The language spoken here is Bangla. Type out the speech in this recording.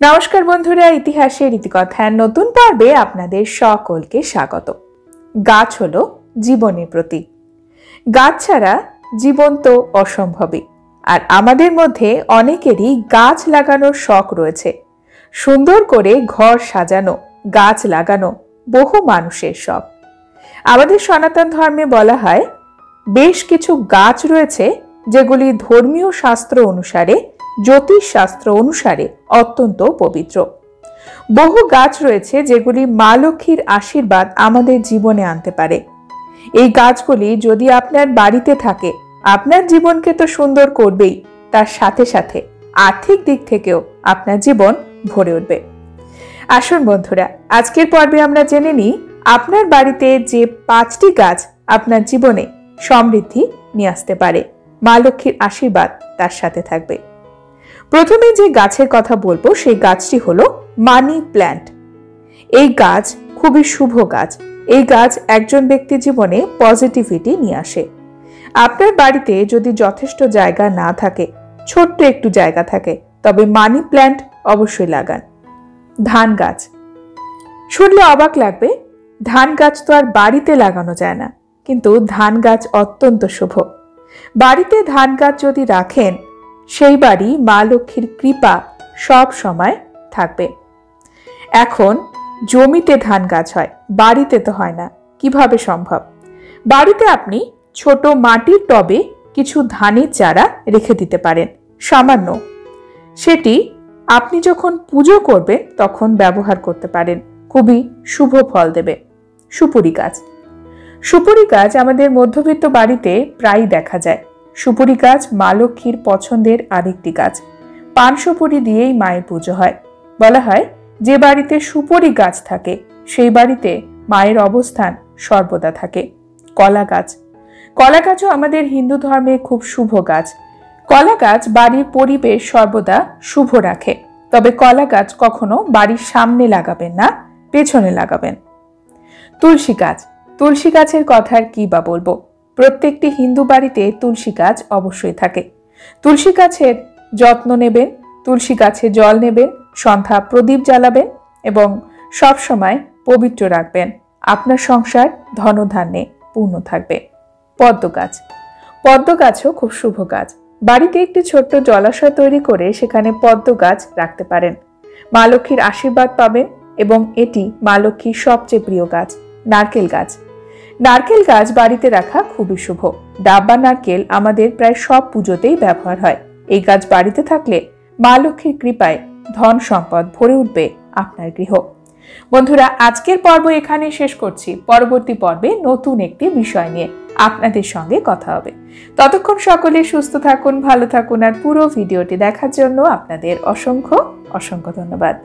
নমস্কার বন্ধুরা, ইতিহাসের ইতিকথার নতুন পর্বে আপনাদের সকলকে স্বাগত। গাছ হলো জীবনের প্রতীক। গাছ ছাড়া জীবন তো অসম্ভবই। আর আমাদের মধ্যে অনেকেরই গাছ লাগানোর শখ রয়েছে। সুন্দর করে ঘর সাজানো, গাছ লাগানো বহু মানুষের শখ। আমাদের সনাতন ধর্মে বলা হয় বেশ কিছু গাছ রয়েছে যেগুলি ধর্মীয় শাস্ত্র অনুসারে, জ্যোতিষ শাস্ত্র অনুসারে অত্যন্ত পবিত্র। বহু গাছ রয়েছে যেগুলি মা লক্ষ্মীর আশীর্বাদ আমাদের জীবনে আনতে পারে। এই গাছগুলি যদি আপনার বাড়িতে থাকে, আপনার জীবনকে তো সুন্দর করবেই, তার সাথে সাথে আর্থিক দিক থেকেও আপনার জীবন ভরে উঠবে। আসুন বন্ধুরা, আজকের পর্বে আমরা জেনে নিই আপনার বাড়িতে যে 5টি গাছ আপনার জীবনে সমৃদ্ধি নিয়ে আসতে পারে, মা লক্ষ্মীর আশীর্বাদ তার সাথে থাকবে। প্রথমে যে গাছের কথা বলবো সেই গাছটি হলো মানি প্ল্যান্ট। এই গাছ খুবই শুভ গাছ। এই গাছ একজন ব্যক্তির জীবনে পজিটিভিটি নিয়ে আসে। আপনার বাড়িতে যদি যথেষ্ট জায়গা না থাকে, ছোট্ট একটু জায়গা থাকে, তবে মানি প্ল্যান্ট অবশ্যই লাগান। ধান গাছ, শুনলে অবাক লাগবে, ধান গাছ তো আর বাড়িতে লাগানো যায় না, কিন্তু ধান গাছ অত্যন্ত শুভ। বাড়িতে ধান গাছ যদি রাখেন, সেই বাড়ি মা লক্ষ্মীর কৃপা সব সময় থাকবে। এখন জমিতে ধান গাছ হয়, বাড়িতে তো হয় না, কিভাবে সম্ভব? বাড়িতে আপনি ছোট মাটির টবে কিছু ধানের চারা রেখে দিতে পারেন, সামান্য। সেটি আপনি যখন পুজো করবেন তখন ব্যবহার করতে পারেন, খুবই শুভ ফল দেবে। সুপুরি গাছ, সুপুরি গাছ আমাদের মধ্যবিত্ত বাড়িতে প্রায় দেখা যায়। সুপুরি গাছ মা লক্ষ্মীর পছন্দের আরেকটি গাছ। পান সুপুরি দিয়েই মায়ের পুজো হয়। বলা হয় যে বাড়িতে সুপুরি গাছ থাকে সেই বাড়িতে মায়ের অবস্থান সর্বদা থাকে। কলা গাছ, কলা গাছও আমাদের হিন্দু ধর্মে খুব শুভ গাছ। কলা গাছ বাড়ির পরিবেশ সর্বদা শুভ রাখে। তবে কলা গাছ কখনো বাড়ির সামনে লাগাবেন না, পেছনে লাগাবেন। তুলসী গাছ, তুলসী গাছের কথা আর কি বা বলবো, প্রত্যেকটি হিন্দু বাড়িতে তুলসী গাছ অবশ্যই থাকে। তুলসী গাছের যত্ন নেবেন, তুলসী গাছে জল নেবেন, সন্ধ্যা প্রদীপ জ্বালাবেন এবং সব সময় পবিত্র রাখবেন। আপনার সংসার ধনধান্যে পূর্ণ থাকবে। পদ্ম গাছ, পদ্ম গাছও খুব শুভ গাছ। বাড়িতে একটি ছোট্ট জলাশয় তৈরি করে সেখানে পদ্ম গাছ রাখতে পারেন। মা লক্ষ্মীর আশীর্বাদ পাবেন এবং এটি মা লক্ষ্মীর সবচেয়ে প্রিয় গাছ। নারকেল গাছ, নারকেল গাছ বাড়িতে রাখা খুবই শুভ। ডাব বা নারকেল আমাদের প্রায় সব পুজোতেই ব্যবহার হয়। এই গাছ বাড়িতে থাকলে মা লক্ষ্মীর কৃপায় ধন সম্পদ ভরে উঠবে আপনার গৃহ। বন্ধুরা, আজকের পর্ব এখানে শেষ করছি। পরবর্তী পর্বে নতুন একটি বিষয় নিয়ে আপনাদের সঙ্গে কথা হবে। ততক্ষণ সকলে সুস্থ থাকুন, ভালো থাকুন, আর পুরো ভিডিওটি দেখার জন্য আপনাদের অসংখ্য অসংখ্য ধন্যবাদ।